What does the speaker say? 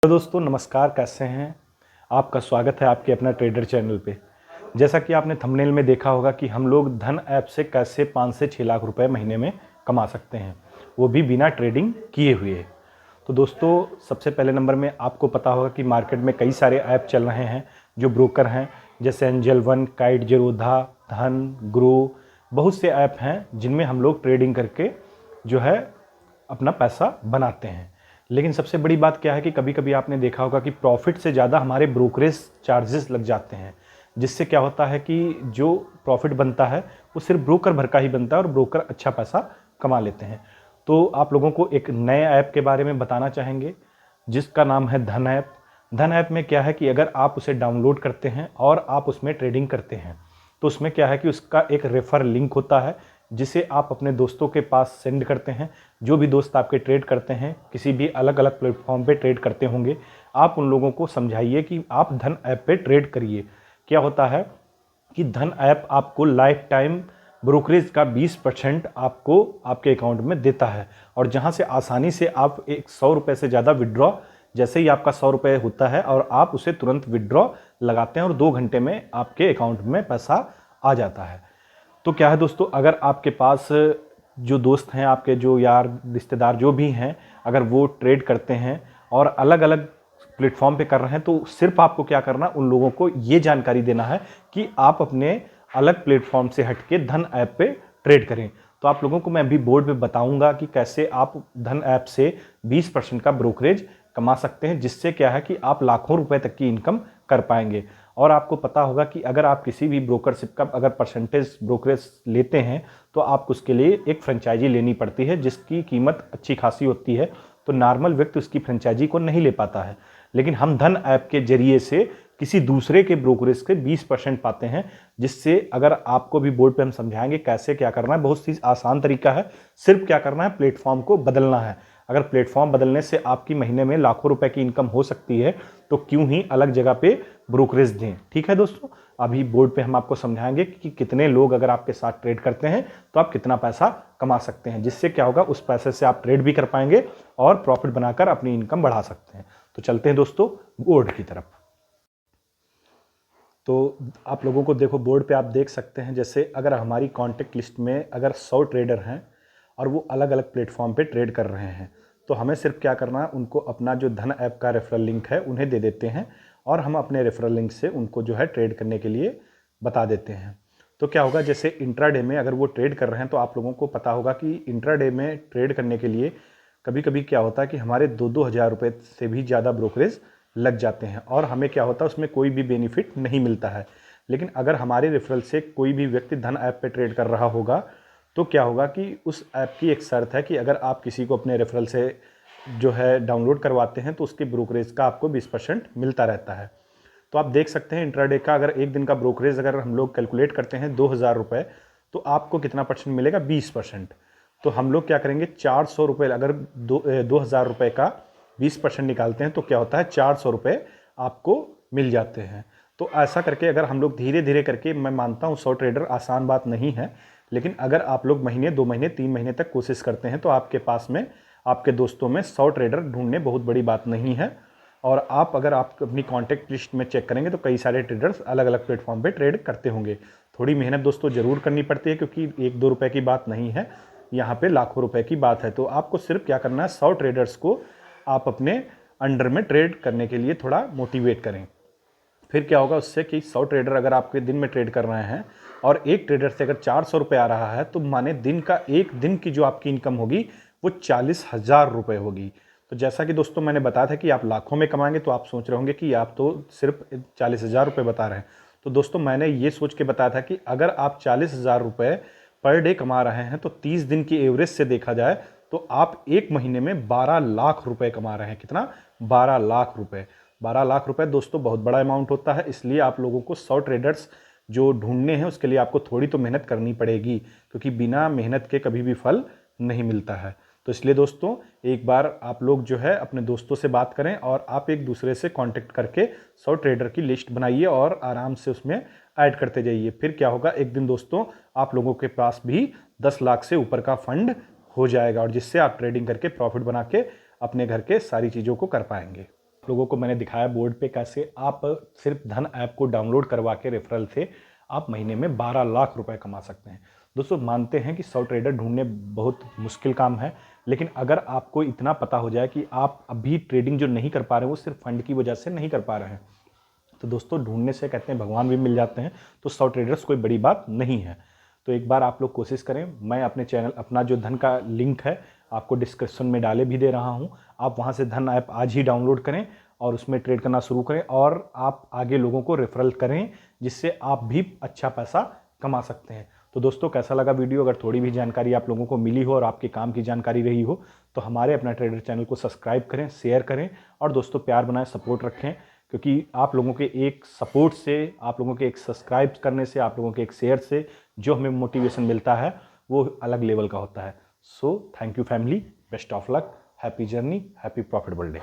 तो दोस्तों नमस्कार, कैसे हैं। आपका स्वागत है आपके अपना ट्रेडर चैनल पे। जैसा कि आपने थंबनेल में देखा होगा कि हम लोग धन ऐप से कैसे 5 से 6 लाख रुपए महीने में कमा सकते हैं, वो भी बिना ट्रेडिंग किए हुए। तो दोस्तों सबसे पहले नंबर में आपको पता होगा कि मार्केट में कई सारे ऐप चल रहे हैं जो ब्रोकर हैं, जैसे एंजल वन, काइट जेरोधा, धन, ग्रो। बहुत से ऐप हैं जिनमें हम लोग ट्रेडिंग करके जो है अपना पैसा बनाते हैं। लेकिन सबसे बड़ी बात क्या है कि कभी कभी आपने देखा होगा कि प्रॉफिट से ज़्यादा हमारे ब्रोकरेज चार्जेस लग जाते हैं, जिससे क्या होता है कि जो प्रॉफिट बनता है वो सिर्फ ब्रोकर भर का ही बनता है और ब्रोकर अच्छा पैसा कमा लेते हैं। तो आप लोगों को एक नए ऐप के बारे में बताना चाहेंगे जिसका नाम है धन ऐप। धन ऐप में क्या है कि अगर आप उसे डाउनलोड करते हैं और आप उसमें ट्रेडिंग करते हैं तो उसमें क्या है कि उसका एक रेफर लिंक होता है जिसे आप अपने दोस्तों के पास सेंड करते हैं। जो भी दोस्त आपके ट्रेड करते हैं, किसी भी अलग अलग प्लेटफॉर्म पे ट्रेड करते होंगे, आप उन लोगों को समझाइए कि आप धन ऐप पे ट्रेड करिए। क्या होता है कि धन ऐप आपको लाइफ टाइम ब्रोकरेज का 20% आपको आपके अकाउंट में देता है, और जहां से आसानी से आप एक 100 रुपये से ज़्यादा विड्रॉ, जैसे ही आपका 100 रुपये होता है और आप उसे तुरंत विड्रॉ लगाते हैं और 2 घंटे में आपके अकाउंट में पैसा आ जाता है। तो क्या है दोस्तों, अगर आपके पास जो दोस्त हैं, आपके जो यार रिश्तेदार जो भी हैं, अगर वो ट्रेड करते हैं और अलग अलग प्लेटफॉर्म पे कर रहे हैं, तो सिर्फ आपको क्या करना, उन लोगों को ये जानकारी देना है कि आप अपने अलग प्लेटफॉर्म से हटके धन ऐप पे ट्रेड करें। तो आप लोगों को मैं अभी बोर्ड पे बताऊंगा कि कैसे आप धन ऐप से 20% का ब्रोकरेज कमा सकते हैं, जिससे क्या है कि आप लाखों रुपए तक की इनकम कर पाएंगे। और आपको पता होगा कि अगर आप किसी भी ब्रोकरशिप का अगर परसेंटेज ब्रोकरेज लेते हैं तो आप उसके लिए एक फ्रेंचाइजी लेनी पड़ती है, जिसकी कीमत अच्छी खासी होती है। तो नॉर्मल व्यक्ति उसकी फ्रेंचाइजी को नहीं ले पाता है, लेकिन हम धन ऐप के जरिए से किसी दूसरे के ब्रोकरेज के 20% पाते हैं, जिससे अगर आपको भी बोर्ड पे हम समझाएंगे कैसे क्या करना है। बहुत सी आसान तरीका है, सिर्फ क्या करना है, प्लेटफॉर्म को बदलना है। अगर प्लेटफॉर्म बदलने से आपकी महीने में लाखों रुपए की इनकम हो सकती है तो क्यों ही अलग जगह पे ब्रोकरेज दें। ठीक है दोस्तों, अभी बोर्ड पे हम आपको समझाएंगे कि कितने लोग अगर आपके साथ ट्रेड करते हैं तो आप कितना पैसा कमा सकते हैं, जिससे क्या होगा, उस पैसे से आप ट्रेड भी कर पाएंगे और प्रॉफिट बनाकर अपनी इनकम बढ़ा सकते हैं। तो चलते हैं दोस्तों बोर्ड की तरफ। तो आप लोगों को देखो, बोर्ड पे आप देख सकते हैं, जैसे अगर हमारी कॉन्टेक्ट लिस्ट में अगर 100 ट्रेडर हैं और वो अलग अलग प्लेटफॉर्म पे ट्रेड कर रहे हैं, तो हमें सिर्फ क्या करना है, उनको अपना जो धन ऐप का रेफरल लिंक है उन्हें दे देते हैं और हम अपने रेफरल लिंक से उनको जो है ट्रेड करने के लिए बता देते हैं। तो क्या होगा, जैसे इंट्राडे में अगर वो ट्रेड कर रहे हैं तो आप लोगों को पता होगा कि इंट्राडे में ट्रेड करने के लिए कभी कभी क्या होता है कि हमारे 2-2 हज़ार रुपये से भी ज़्यादा ब्रोकरेज लग जाते हैं और हमें क्या होता है, उसमें कोई भी बेनिफिट नहीं मिलता है। लेकिन अगर हमारे रेफरल से कोई भी व्यक्ति धन ऐप पे ट्रेड कर रहा होगा तो क्या होगा कि उस ऐप की एक शर्त है कि अगर आप किसी को अपने रेफरल से जो है डाउनलोड करवाते हैं तो उसके ब्रोकरेज का आपको 20% मिलता रहता है। तो आप देख सकते हैं इंट्राडे का अगर एक दिन का ब्रोकरेज अगर हम लोग कैलकुलेट करते हैं 2 हज़ार रुपये, तो आपको कितना परसेंट मिलेगा, 20%। तो हम लोग क्या करेंगे, 400 रुपये अगर 2 हज़ार रुपये का 20% निकालते हैं तो क्या होता है, 400 रुपये आपको मिल जाते हैं। तो ऐसा करके अगर हम लोग धीरे धीरे करके, मैं मानता हूँ 100 ट्रेडर आसान बात नहीं है, लेकिन अगर आप लोग महीने 2 महीने 3 महीने तक कोशिश करते हैं तो आपके पास में, आपके दोस्तों में 100 ट्रेडर ढूंढने बहुत बड़ी बात नहीं है। और आप अगर आप अपनी कॉन्टैक्ट लिस्ट में चेक करेंगे तो कई सारे ट्रेडर्स अलग अलग प्लेटफॉर्म पे ट्रेड करते होंगे। थोड़ी मेहनत दोस्तों ज़रूर करनी पड़ती है, क्योंकि 1-2 रुपए की बात नहीं है, यहाँ पे लाखों रुपए की बात है। तो आपको सिर्फ क्या करना है, 100 ट्रेडर्स को आप अपने अंडर में ट्रेड करने के लिए थोड़ा मोटिवेट करें। फिर क्या होगा उससे कि 100 ट्रेडर अगर आपके दिन में ट्रेड कर रहे हैं और एक ट्रेडर से अगर 400 रुपये आ रहा है, तो माने दिन का, एक दिन की जो आपकी इनकम होगी वो 40,000 रुपये होगी। तो जैसा कि दोस्तों मैंने बताया था कि आप लाखों में कमाएंगे, तो आप सोच रहे होंगे कि आप तो सिर्फ 40,000 रुपये बता रहे हैं। तो दोस्तों मैंने ये सोच के बताया था कि अगर आप 40,000 रुपये पर डे कमा रहे हैं तो 30 दिन की एवरेज से देखा जाए तो आप एक महीने में 12 लाख रुपए कमा रहे हैं। कितना, 12 लाख रुपए। 12 लाख रुपए दोस्तों बहुत बड़ा अमाउंट होता है, इसलिए आप लोगों को 100 ट्रेडर्स जो ढूंढने हैं उसके लिए आपको थोड़ी तो मेहनत करनी पड़ेगी, क्योंकि बिना मेहनत के कभी भी फल नहीं मिलता है। तो इसलिए दोस्तों एक बार आप लोग जो है अपने दोस्तों से बात करें और आप एक दूसरे से कांटेक्ट करके 100 ट्रेडर की लिस्ट बनाइए और आराम से उसमें ऐड करते जाइए। फिर क्या होगा, एक दिन दोस्तों आप लोगों के पास भी 10 लाख से ऊपर का फंड हो जाएगा, और जिससे आप ट्रेडिंग करके प्रॉफिट बना के अपने घर के सारी चीज़ों को कर पाएंगे। लोगों को मैंने दिखाया बोर्ड पे कैसे आप सिर्फ धन ऐप को डाउनलोड करवा के रेफरल से आप महीने में 12 लाख रुपए कमा सकते हैं। दोस्तों मानते हैं कि 100 ट्रेडर ढूंढने बहुत मुश्किल काम है, लेकिन अगर आपको इतना पता हो जाए कि आप अभी ट्रेडिंग जो नहीं कर पा रहे हैं वो सिर्फ फंड की वजह से नहीं कर पा रहे हैं, तो दोस्तों ढूंढने से कहते हैं भगवान भी मिल जाते हैं। तो 100 ट्रेडर्स कोई बड़ी बात नहीं है। तो एक बार आप लोग कोशिश करें। मैं अपने चैनल अपना जो धन का लिंक है आपको डिस्क्रिप्शन में डाले भी दे रहा हूँ। आप वहाँ से धन ऐप आज ही डाउनलोड करें और उसमें ट्रेड करना शुरू करें और आप आगे लोगों को रेफरल करें, जिससे आप भी अच्छा पैसा कमा सकते हैं। तो दोस्तों कैसा लगा वीडियो? अगर थोड़ी भी जानकारी आप लोगों को मिली हो और आपके काम की जानकारी रही हो तो हमारे अपना ट्रेडर चैनल को सब्सक्राइब करें, शेयर करें और दोस्तों प्यार बनाएं, सपोर्ट रखें, क्योंकि आप लोगों के एक सपोर्ट से, आप लोगों के एक सब्सक्राइब करने से, आप लोगों के एक शेयर से जो हमें मोटिवेशन मिलता है वो अलग लेवल का होता है। So thank you family, best of luck, happy journey, happy profitable day.